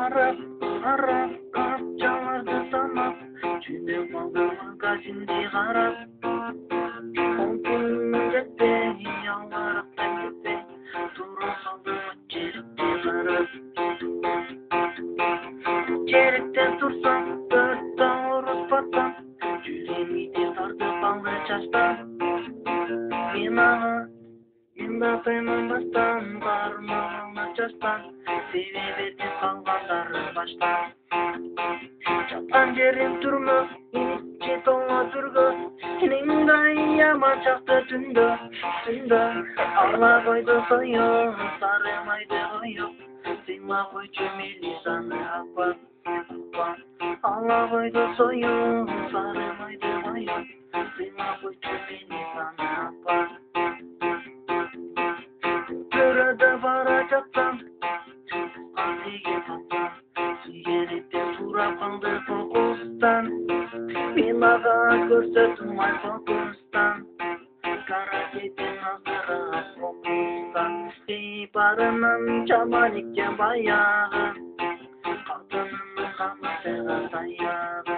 Қарап қапчаларды санап, жүдеп қалды магазинде қарап. Он күннің жетпей, аларықтан кетпей, тура қалды жерікте қарап. Жеріктен тұрсам, төрт ауырып батсам, жүрегіме тартып алды жастан. Мен аға тайман бастан, бармағына жастан, себебі деп қалғандары баштан. Жатқан жерім түрмі, иче тола түргө, сеніңдай яман шақты түнді. Ала қойды сойып, сарымайды қойып, сыйла қойчу Мелисаны апа. Ала қойды сойып, сарымайды қойып, сыйла қойчу Мелисаны апа. Төрөдө бара жатсам, қасиге батсам, сүйгенектен турап қалды фокустан. Мен аға көрсөтүм ай фокустан, каратеден азыраак фокустан. Барынан жаман экен баягы, калтынының камысыга саягы.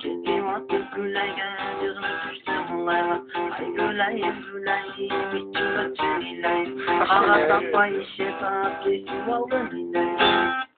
Кетип атып гүлайга, жүзүм түшсө мулайга, ай гүлайым, ичим өтсүн илайым. Ага таппай иши таап, кесип алдым илайым.